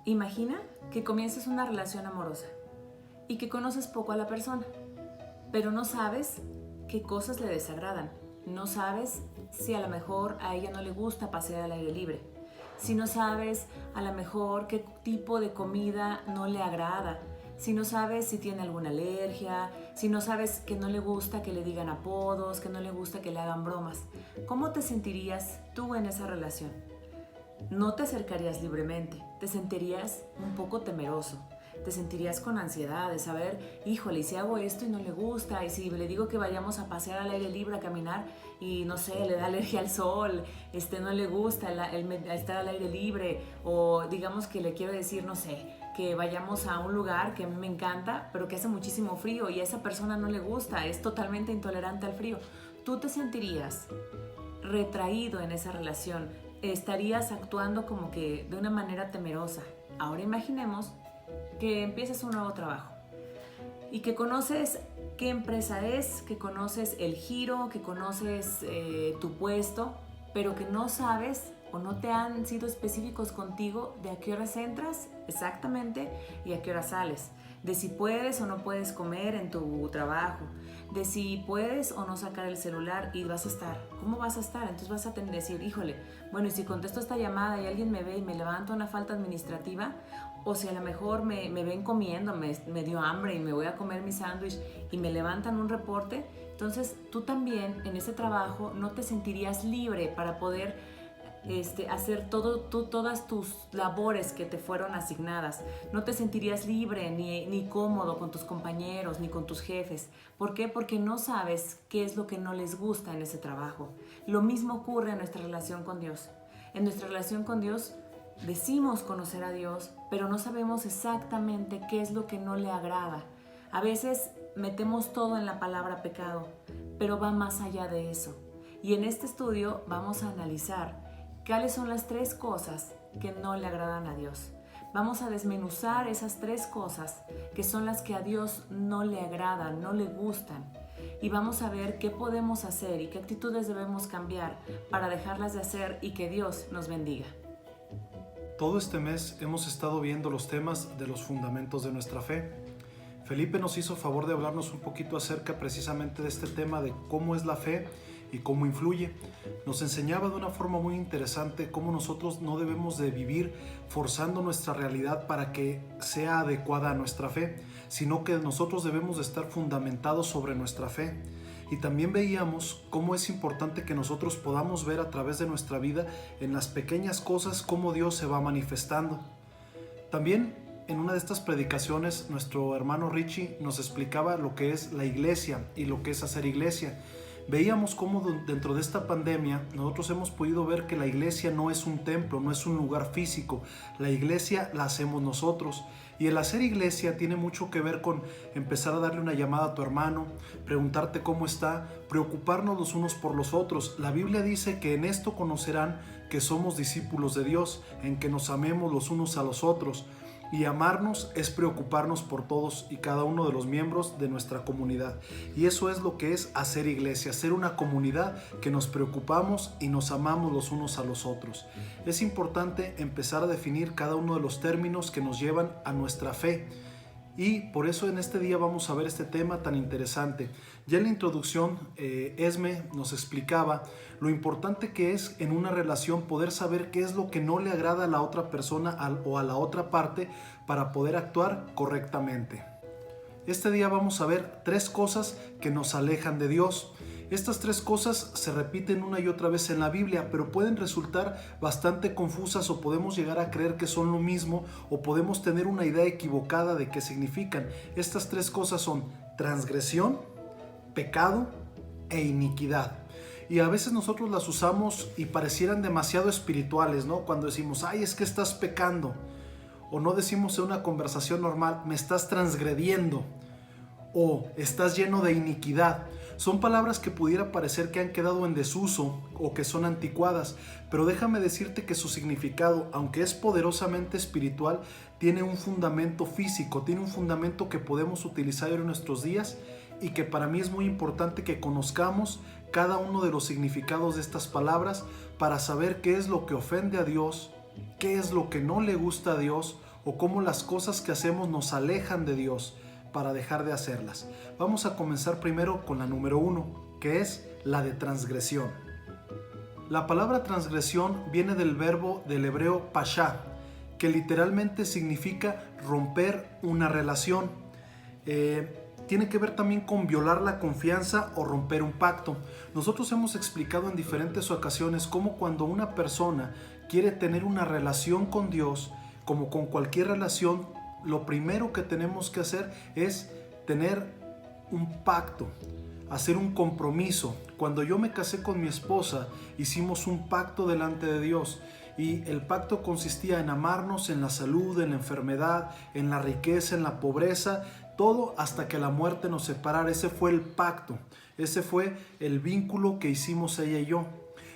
Imagina que comienzas una relación amorosa y que conoces poco a la persona, pero no sabes qué cosas le desagradan. No sabes si a lo mejor a ella no le gusta pasear al aire libre. Si no sabes a lo mejor qué tipo de comida no le agrada. Si no sabes si tiene alguna alergia. Si no sabes que no le gusta que le digan apodos, que no le gusta que le hagan bromas. ¿Cómo te sentirías tú en esa relación? No te acercarías libremente, te sentirías un poco temeroso, te sentirías con ansiedad de saber, híjole, y si hago esto y no le gusta, y si le digo que vayamos a pasear al aire libre, a caminar, y no sé, le da alergia al sol, no le gusta el estar al aire libre, o digamos que le quiero decir, no sé, que vayamos a un lugar que a mí me encanta, pero que hace muchísimo frío, y a esa persona no le gusta, es totalmente intolerante al frío. Tú te sentirías retraído en esa relación, estarías actuando como que de una manera temerosa. Ahora imaginemos que empiezas un nuevo trabajo y que conoces qué empresa es, que conoces el giro, que conoces tu puesto, pero que no sabes o no te han sido específicos contigo de a qué horas entras exactamente y a qué hora sales, de si puedes o no puedes comer en tu trabajo, de si puedes o no sacar el celular y vas a estar. ¿Cómo vas a estar? Entonces vas a tener que decir, híjole, bueno, y si contesto esta llamada y alguien me ve y me levanta una falta administrativa, o si a lo mejor me ven comiendo, me dio hambre y me voy a comer mi sándwich y me levantan un reporte, entonces tú también en ese trabajo no te sentirías libre para poder hacer todas tus labores que te fueron asignadas. No te sentirías libre ni cómodo con tus compañeros ni con tus jefes. ¿Por qué? Porque no sabes qué es lo que no les gusta en ese trabajo. Lo mismo ocurre en nuestra relación con Dios. En nuestra relación con Dios decimos conocer a Dios, pero no sabemos exactamente qué es lo que no le agrada. A veces metemos todo en la palabra pecado, pero va más allá de eso. Y en este estudio vamos a analizar ¿cuáles son las 3 cosas que no le agradan a Dios? Vamos a desmenuzar esas 3 cosas que son las que a Dios no le agradan, no le gustan. Y vamos a ver qué podemos hacer y qué actitudes debemos cambiar para dejarlas de hacer y que Dios nos bendiga. Todo este mes hemos estado viendo los temas de los fundamentos de nuestra fe. Felipe nos hizo favor de hablarnos un poquito acerca precisamente de este tema de cómo es la fe y cómo influye. Nos enseñaba de una forma muy interesante cómo nosotros no debemos de vivir forzando nuestra realidad para que sea adecuada a nuestra fe, sino que nosotros debemos de estar fundamentados sobre nuestra fe. Y también veíamos cómo es importante que nosotros podamos ver a través de nuestra vida en las pequeñas cosas cómo Dios se va manifestando. También en una de estas predicaciones nuestro hermano Richie nos explicaba lo que es la iglesia y lo que es hacer iglesia. Veíamos cómo dentro de esta pandemia nosotros hemos podido ver que la iglesia no es un templo, no es un lugar físico. La iglesia la hacemos nosotros. Y el hacer iglesia tiene mucho que ver con empezar a darle una llamada a tu hermano, preguntarte cómo está, preocuparnos los unos por los otros. La Biblia dice que en esto conocerán que somos discípulos de Dios, en que nos amemos los unos a los otros. Y amarnos es preocuparnos por todos y cada uno de los miembros de nuestra comunidad. Y eso es lo que es hacer iglesia, ser una comunidad que nos preocupamos y nos amamos los unos a los otros. Es importante empezar a definir cada uno de los términos que nos llevan a nuestra fe. Y por eso en este día vamos a ver este tema tan interesante. Ya en la introducción, Esme nos explicaba lo importante que es en una relación poder saber qué es lo que no le agrada a la otra persona o a la otra parte para poder actuar correctamente. Este día vamos a ver 3 cosas que nos alejan de Dios. Estas 3 cosas se repiten una y otra vez en la Biblia, pero pueden resultar bastante confusas o podemos llegar a creer que son lo mismo o podemos tener una idea equivocada de qué significan. Estas 3 cosas son transgresión, pecado e iniquidad. Y a veces nosotros las usamos y parecieran demasiado espirituales, ¿no? Cuando decimos, ay, es que estás pecando. O no decimos en una conversación normal, me estás transgrediendo. O estás lleno de iniquidad. Son palabras que pudiera parecer que han quedado en desuso o que son anticuadas, pero déjame decirte que su significado, aunque es poderosamente espiritual, tiene un fundamento físico, tiene un fundamento que podemos utilizar en nuestros días y que para mí es muy importante que conozcamos cada uno de los significados de estas palabras para saber qué es lo que ofende a Dios, qué es lo que no le gusta a Dios o cómo las cosas que hacemos nos alejan de Dios para dejar de hacerlas. Vamos a comenzar primero con la número 1, que es la de transgresión. La palabra transgresión viene del verbo del hebreo pashá, que literalmente significa romper una relación. Tiene que ver también con violar la confianza o romper un pacto. Nosotros hemos explicado en diferentes ocasiones cómo cuando una persona quiere tener una relación con Dios, como con cualquier relación, lo primero que tenemos que hacer es tener un pacto, hacer un compromiso. Cuando yo me casé con mi esposa, hicimos un pacto delante de Dios. Y el pacto consistía en amarnos en la salud, en la enfermedad, en la riqueza, en la pobreza, todo hasta que la muerte nos separara. Ese fue el pacto, ese fue el vínculo que hicimos ella y yo.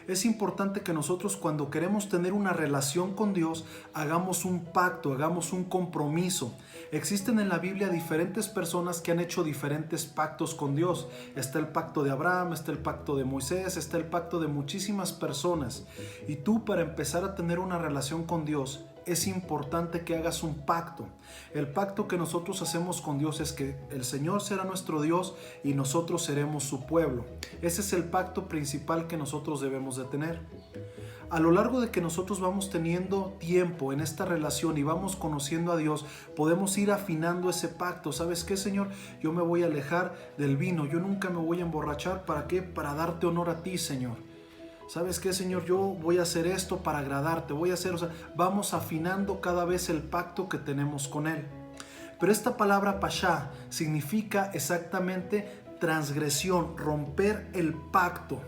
Es importante que nosotros, cuando queremos tener una relación con Dios, hagamos un pacto, hagamos un compromiso. Existen en la Biblia diferentes personas que han hecho diferentes pactos con Dios. Está el pacto de Abraham, está el pacto de Moisés, está el pacto de muchísimas personas. Y tú, para empezar a tener una relación con Dios, es importante que hagas un pacto. El pacto que nosotros hacemos con Dios es que el Señor será nuestro Dios y nosotros seremos su pueblo. Ese es el pacto principal que nosotros debemos de tener. A lo largo de que nosotros vamos teniendo tiempo en esta relación y vamos conociendo a Dios, podemos ir afinando ese pacto. ¿Sabes qué, Señor? Yo me voy a alejar del vino, yo nunca me voy a emborrachar. ¿Para qué? Para darte honor a ti, Señor. ¿Sabes qué, Señor? Yo voy a hacer esto para agradarte, vamos afinando cada vez el pacto que tenemos con Él. Pero esta palabra pashá significa exactamente transgresión, romper el pacto.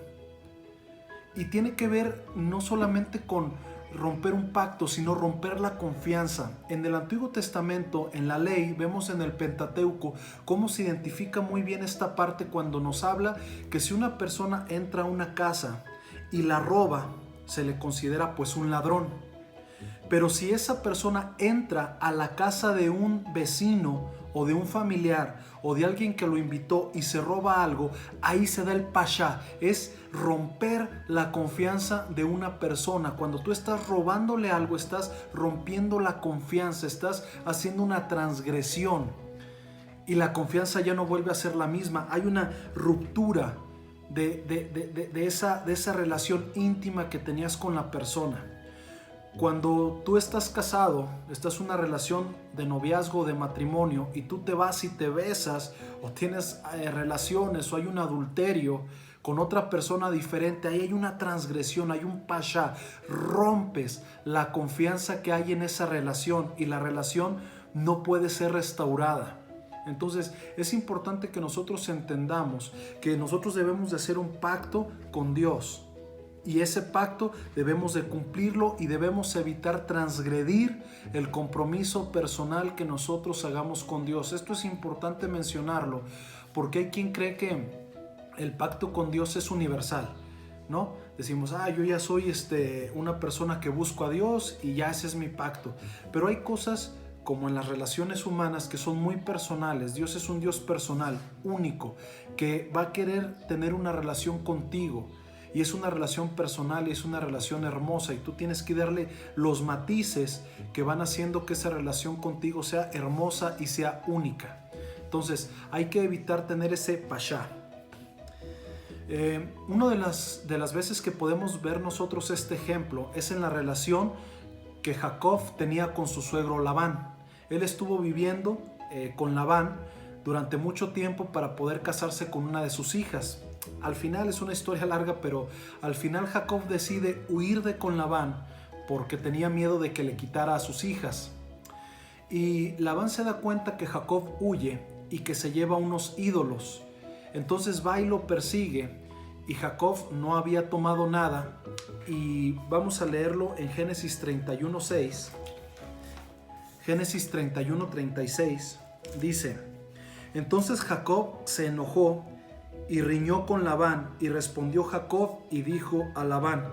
Y tiene que ver no solamente con romper un pacto, sino romper la confianza. En el Antiguo Testamento, en la ley, vemos en el Pentateuco cómo se identifica muy bien esta parte cuando nos habla que si una persona entra a una casa y la roba, se le considera pues un ladrón. Pero si esa persona entra a la casa de un vecino o de un familiar o de alguien que lo invitó y se roba algo, ahí se da el pashá, es romper la confianza de una persona. Cuando tú estás robándole algo, estás rompiendo la confianza, estás haciendo una transgresión y la confianza ya no vuelve a ser la misma. Hay una ruptura de esa relación íntima que tenías con la persona. Cuando tú estás casado, estás en una relación de noviazgo, de matrimonio, y tú te vas y te besas o tienes relaciones o hay un adulterio con otra persona diferente, ahí hay una transgresión, hay un pashá, rompes la confianza que hay en esa relación y la relación no puede ser restaurada. Entonces es importante que nosotros entendamos que nosotros debemos de hacer un pacto con Dios y ese pacto debemos de cumplirlo y debemos evitar transgredir el compromiso personal que nosotros hagamos con Dios. Esto es importante mencionarlo porque hay quien cree que el pacto con Dios es universal, ¿no? Decimos, yo ya soy una persona que busco a Dios y ya ese es mi pacto. Pero hay cosas como en las relaciones humanas que son muy personales. Dios es un Dios personal, único, que va a querer tener una relación contigo. Y es una relación personal y es una relación hermosa. Y tú tienes que darle los matices que van haciendo que esa relación contigo sea hermosa y sea única. Entonces hay que evitar tener ese pashá. Una de las veces que podemos ver nosotros este ejemplo es en la relación que Jacob tenía con su suegro Labán. Él estuvo viviendo con Labán durante mucho tiempo para poder casarse con una de sus hijas. Al final es una historia larga, pero al final Jacob decide huir de con Labán porque tenía miedo de que le quitara a sus hijas. Y Labán se da cuenta que Jacob huye y que se lleva unos ídolos. Entonces va y lo persigue y Jacob no había tomado nada. Y vamos a leerlo en Génesis 31:6. Génesis 31:36 dice: Entonces Jacob se enojó y riñó con Labán, y respondió Jacob y dijo a Labán: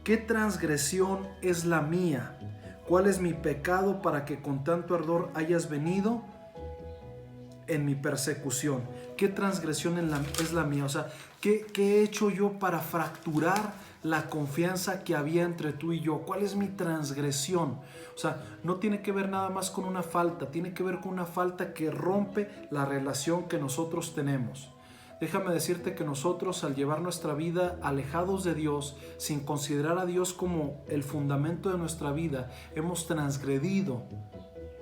¿Qué transgresión es la mía? ¿Cuál es mi pecado para que con tanto ardor hayas venido en mi persecución? ¿Qué transgresión es la mía? O sea, ¿qué he hecho yo para fracturar la confianza que había entre tú y yo? ¿Cuál es mi transgresión? O sea, no tiene que ver nada más con una falta, tiene que ver con una falta que rompe la relación que nosotros tenemos. Déjame decirte que nosotros, al llevar nuestra vida alejados de Dios, sin considerar a Dios como el fundamento de nuestra vida, hemos transgredido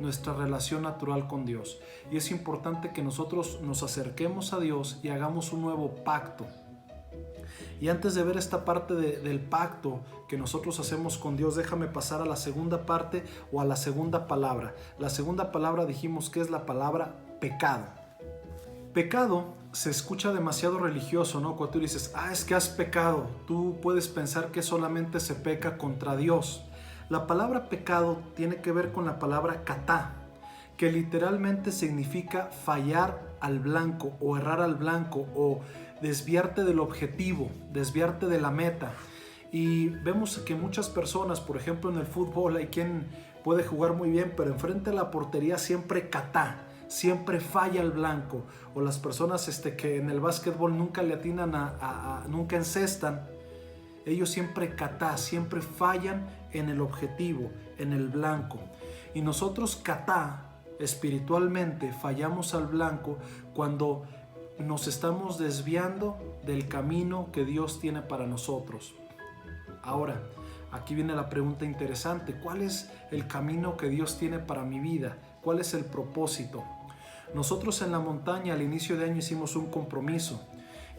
nuestra relación natural con Dios. Y es importante que nosotros nos acerquemos a Dios y hagamos un nuevo pacto. Y antes de ver esta parte del pacto que nosotros hacemos con Dios, déjame pasar a la segunda parte o a la segunda palabra. La segunda palabra dijimos que es la palabra pecado. Pecado se escucha demasiado religioso, ¿no? Cuando tú dices, es que has pecado, tú puedes pensar que solamente se peca contra Dios. La palabra pecado tiene que ver con la palabra katá, que literalmente significa fallar al blanco o errar al blanco o desviarte del objetivo, desviarte de la meta. Y vemos que muchas personas, por ejemplo en el fútbol, hay quien puede jugar muy bien, pero enfrente a la portería siempre katá, siempre falla al blanco. O las personas que en el básquetbol nunca le atinan nunca encestan, ellos siempre katá, siempre fallan en el objetivo, en el blanco. Y nosotros katá, espiritualmente, fallamos al blanco cuando nos estamos desviando del camino que Dios tiene para nosotros. Ahora, aquí viene la pregunta interesante. ¿Cuál es el camino que Dios tiene para mi vida? ¿Cuál es el propósito? Nosotros en la montaña al inicio de año hicimos un compromiso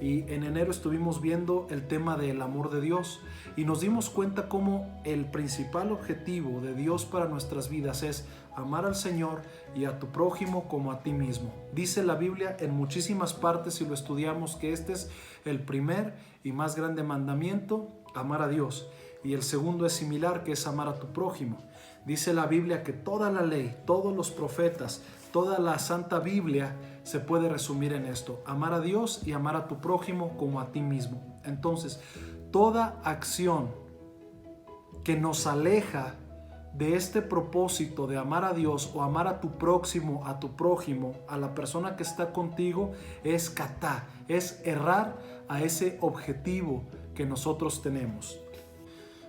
y en enero estuvimos viendo el tema del amor de Dios y nos dimos cuenta cómo el principal objetivo de Dios para nuestras vidas es amar al Señor y a tu prójimo como a ti mismo. Dice la Biblia en muchísimas partes, si lo estudiamos, que este es el primer y más grande mandamiento, amar a Dios. Y el segundo es similar, que es amar a tu prójimo. Dice la Biblia que toda la ley, todos los profetas, toda la Santa Biblia se puede resumir en esto: amar a Dios y amar a tu prójimo como a ti mismo. Entonces, toda acción que nos aleja de este propósito de amar a Dios o amar a tu próximo, a tu prójimo, a la persona que está contigo, es katá, es errar a ese objetivo que nosotros tenemos.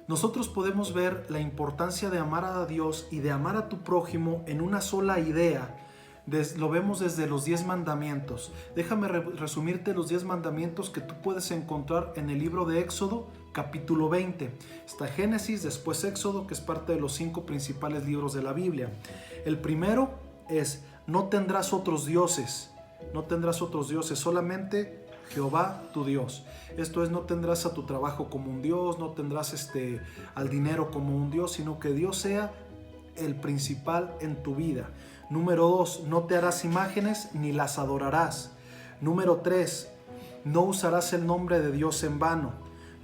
Nosotros podemos ver la importancia de amar a Dios y de amar a tu prójimo en una sola idea. Lo vemos desde los 10 mandamientos. Déjame resumirte los 10 mandamientos que tú puedes encontrar en el libro de Éxodo, capítulo 20. Está Génesis, después Éxodo, que es parte de los 5 principales libros de la Biblia. El primero es: no tendrás otros dioses. No tendrás otros dioses, solamente Jehová tu Dios. Esto es, no tendrás a tu trabajo como un Dios, no tendrás al dinero como un Dios, sino que Dios sea el principal en tu vida. Número 2, no te harás imágenes ni las adorarás. Número 3, no usarás el nombre de Dios en vano.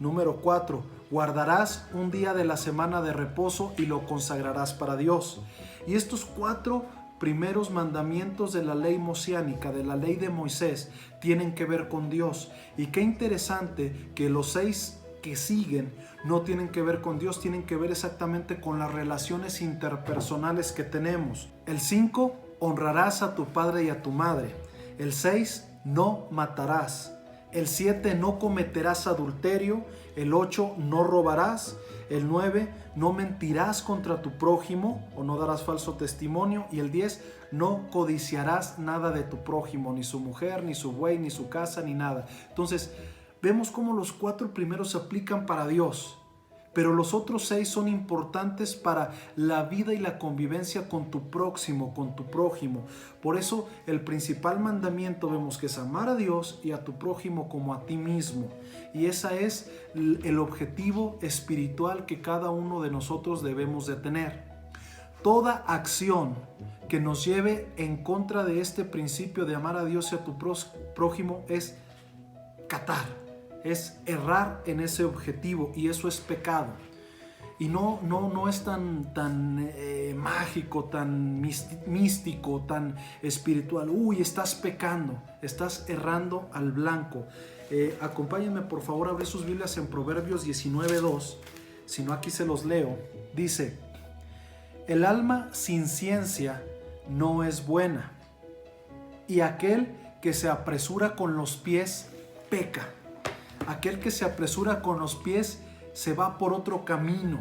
Número 4, guardarás un día de la semana de reposo y lo consagrarás para Dios. Y estos 4 primeros mandamientos de la ley mosiánica, de la ley de Moisés, tienen que ver con Dios. Y qué interesante que los 6 que siguen no tienen que ver con Dios, tienen que ver exactamente con las relaciones interpersonales que tenemos. El 5, honrarás a tu padre y a tu madre. El 6, no matarás. El 7, no cometerás adulterio. El 8, no robarás. El 9, no mentirás contra tu prójimo o no darás falso testimonio. Y el 10, no codiciarás nada de tu prójimo, ni su mujer, ni su buey, ni su casa, ni nada. Entonces, vemos cómo los 4 primeros se aplican para Dios, pero los otros 6 son importantes para la vida y la convivencia con tu próximo, con tu prójimo. Por eso el principal mandamiento vemos que es amar a Dios y a tu prójimo como a ti mismo. Y ese es el objetivo espiritual que cada uno de nosotros debemos de tener. Toda acción que nos lleve en contra de este principio de amar a Dios y a tu prójimo es catar. Es errar en ese objetivo, y eso es pecado. Y no es tan mágico, tan místico, tan espiritual. Estás pecando, estás errando al blanco. Acompáñenme por favor a abrir sus Biblias en Proverbios 19:2. Si no, aquí se los leo. Dice: el alma sin ciencia no es buena, y aquel que se apresura con los pies peca. Aquel que se apresura con los pies se va por otro camino.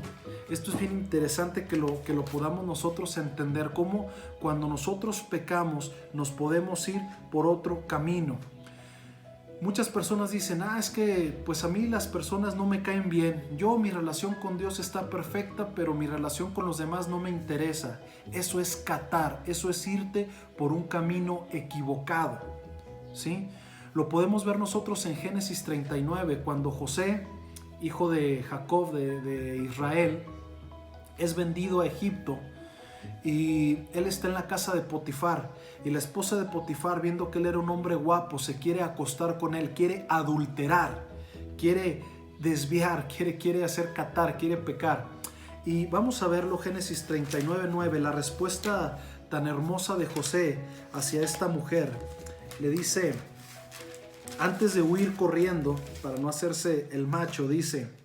Esto es bien interesante que lo podamos nosotros entender, cómo cuando nosotros pecamos nos podemos ir por otro camino. Muchas personas dicen, es que pues a mí las personas no me caen bien. Mi relación con Dios está perfecta, pero mi relación con los demás no me interesa. Eso es catar, eso es irte por un camino equivocado, ¿sí? Lo podemos ver nosotros en Génesis 39, cuando José, hijo de Jacob de Israel, es vendido a Egipto. Y él está en la casa de Potifar, y la esposa de Potifar, viendo que él era un hombre guapo, se quiere acostar con él, quiere adulterar, quiere desviar, quiere hacer catar, quiere pecar. Y vamos a verlo, Génesis 39:9, la respuesta tan hermosa de José hacia esta mujer. Le dice, antes de huir corriendo para no hacerse el macho, dice: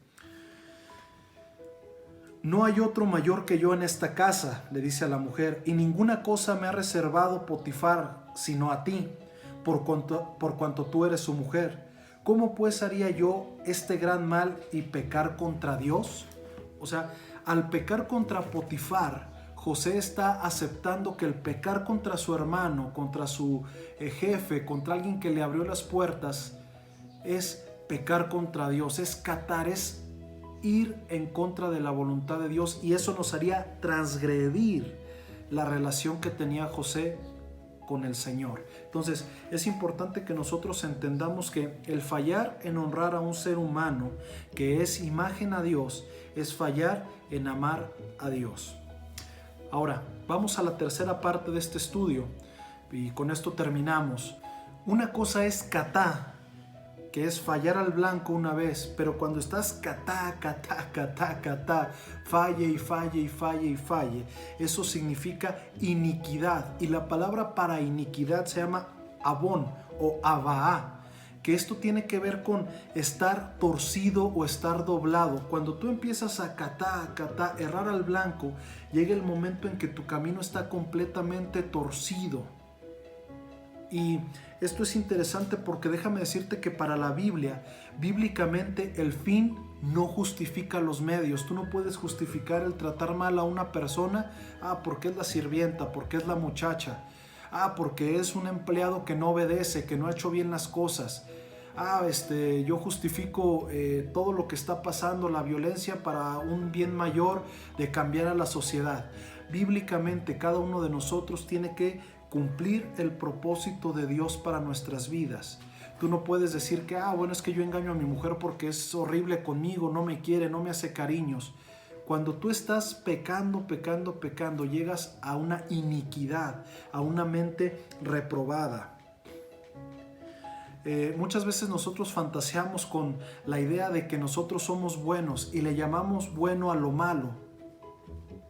no hay otro mayor que yo en esta casa, le dice a la mujer, y ninguna cosa me ha reservado Potifar sino a ti, por cuanto tú eres su mujer. ¿Cómo pues haría yo este gran mal y pecar contra Dios? O sea, al pecar contra Potifar, José está aceptando que el pecar contra su hermano, contra su jefe, contra alguien que le abrió las puertas, es pecar contra Dios, es catar, es ir en contra de la voluntad de Dios, y eso nos haría transgredir la relación que tenía José con el Señor. Entonces es importante que nosotros entendamos que el fallar en honrar a un ser humano que es imagen a Dios es fallar en amar a Dios. Ahora vamos a la tercera parte de este estudio y con esto terminamos. Una cosa es catá, que es fallar al blanco una vez, pero cuando estás catá, falle, eso significa iniquidad, y la palabra para iniquidad se llama abón o abaá, que esto tiene que ver con estar torcido o estar doblado. Cuando tú empiezas a catá, errar al blanco, llega el momento en que tu camino está completamente torcido. Y esto es interesante porque déjame decirte que para la Biblia, bíblicamente el fin no justifica los medios. Tú no puedes justificar el tratar mal a una persona, porque es la sirvienta, porque es la muchacha, porque es un empleado que no obedece, que no ha hecho bien las cosas. Yo justifico todo lo que está pasando, la violencia, para un bien mayor de cambiar a la sociedad. Bíblicamente cada uno de nosotros tiene que cumplir el propósito de Dios para nuestras vidas. Tú no puedes decir que, es que yo engaño a mi mujer porque es horrible conmigo, no me quiere, no me hace cariños. Cuando tú estás pecando, llegas a una iniquidad, a una mente reprobada. Muchas veces nosotros fantaseamos con la idea de que nosotros somos buenos y le llamamos bueno a lo malo.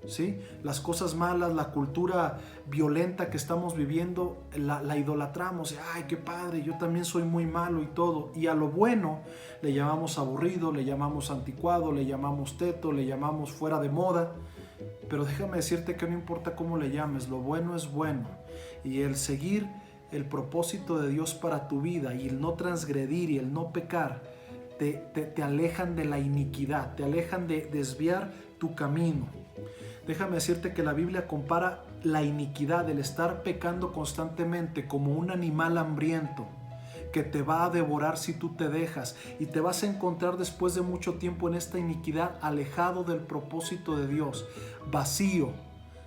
¿Sí? Las cosas malas, la cultura violenta que estamos viviendo, la idolatramos. ¡Ay, qué padre! Yo también soy muy malo y todo. Y a lo bueno le llamamos aburrido, le llamamos anticuado, le llamamos teto, le llamamos fuera de moda. Pero déjame decirte que no importa cómo le llames, lo bueno es bueno. Y el seguir el propósito de Dios para tu vida y el no transgredir y el no pecar te alejan de la iniquidad, te alejan de desviar tu camino. Déjame decirte que la Biblia compara la iniquidad, el estar pecando constantemente, como un animal hambriento que te va a devorar si tú te dejas, y te vas a encontrar después de mucho tiempo en esta iniquidad, alejado del propósito de Dios, vacío,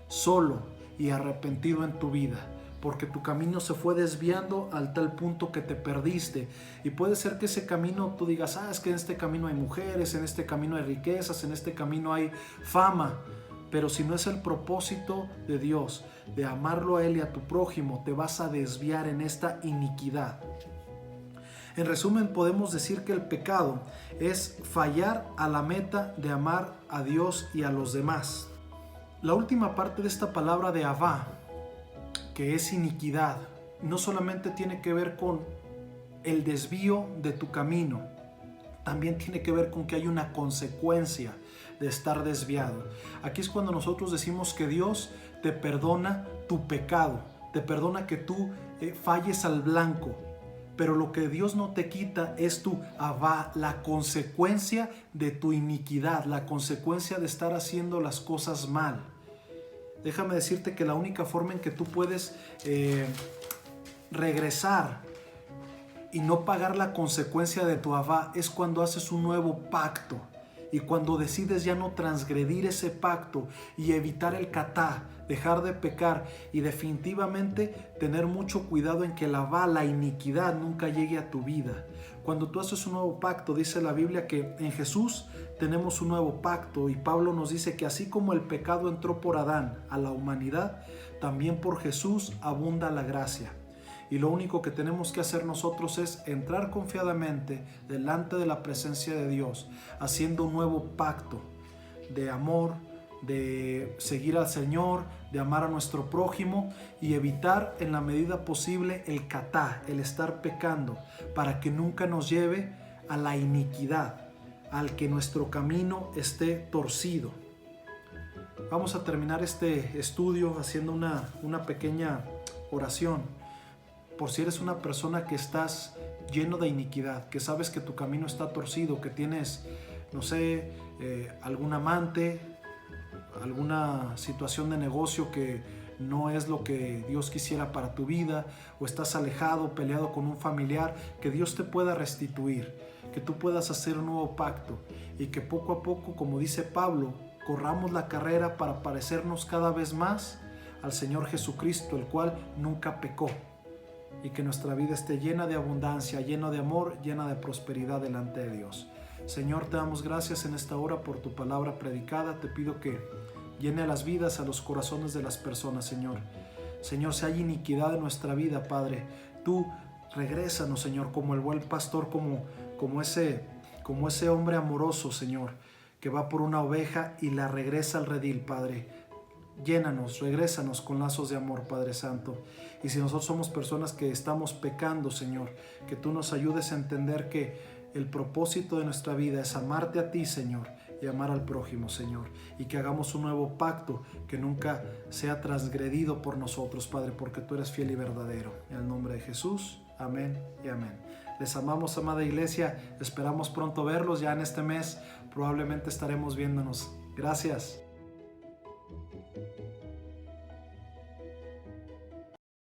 solo y arrepentido en tu vida, porque tu camino se fue desviando al tal punto que te perdiste. Y puede ser que ese camino tú digas, es que en este camino hay mujeres, en este camino hay riquezas, en este camino hay fama. Pero si no es el propósito de Dios, de amarlo a Él y a tu prójimo, te vas a desviar en esta iniquidad. En resumen, podemos decir que el pecado es fallar a la meta de amar a Dios y a los demás. La última parte de esta palabra de avá, que es iniquidad, no solamente tiene que ver con el desvío de tu camino, también tiene que ver con que hay una consecuencia de estar desviado. Aquí es cuando nosotros decimos que Dios te perdona tu pecado, te perdona que tú falles al blanco. Pero lo que Dios no te quita es tu avá, la consecuencia de tu iniquidad, la consecuencia de estar haciendo las cosas mal. Déjame decirte que la única forma en que tú puedes regresar y no pagar la consecuencia de tu avá es cuando haces un nuevo pacto y cuando decides ya no transgredir ese pacto y evitar el catá, dejar de pecar y definitivamente tener mucho cuidado en que la iniquidad nunca llegue a tu vida. Cuando tú haces un nuevo pacto, dice la Biblia que en Jesús tenemos un nuevo pacto y Pablo nos dice que así como el pecado entró por Adán a la humanidad, también por Jesús abunda la gracia. Y lo único que tenemos que hacer nosotros es entrar confiadamente delante de la presencia de Dios, haciendo un nuevo pacto de amor, de seguir al Señor, de amar a nuestro prójimo y evitar en la medida posible el catá, el estar pecando, para que nunca nos lleve a la iniquidad, al que nuestro camino esté torcido. Vamos a terminar este estudio haciendo una pequeña oración. Por si eres una persona que estás lleno de iniquidad, que sabes que tu camino está torcido, que tienes, no sé, algún amante, alguna situación de negocio que no es lo que Dios quisiera para tu vida, o estás alejado, peleado con un familiar, que Dios te pueda restituir, que tú puedas hacer un nuevo pacto y que poco a poco, como dice Pablo, corramos la carrera para parecernos cada vez más al Señor Jesucristo, el cual nunca pecó. Y que nuestra vida esté llena de abundancia, llena de amor, llena de prosperidad delante de Dios. Señor, te damos gracias en esta hora por tu palabra predicada. Te pido que llene a las vidas, a los corazones de las personas, Señor. Señor, si hay iniquidad en nuestra vida, Padre, tú regrésanos, Señor, como el buen pastor, como ese hombre amoroso, Señor, que va por una oveja y la regresa al redil, Padre. Llénanos, regrésanos con lazos de amor, Padre Santo. Y si nosotros somos personas que estamos pecando, Señor, que tú nos ayudes a entender que el propósito de nuestra vida es amarte a ti, Señor, y amar al prójimo, Señor. Y que hagamos un nuevo pacto que nunca sea transgredido por nosotros, Padre, porque tú eres fiel y verdadero. En el nombre de Jesús, amén y amén. Les amamos, amada iglesia. Esperamos pronto verlos ya en este mes. Probablemente estaremos viéndonos. Gracias.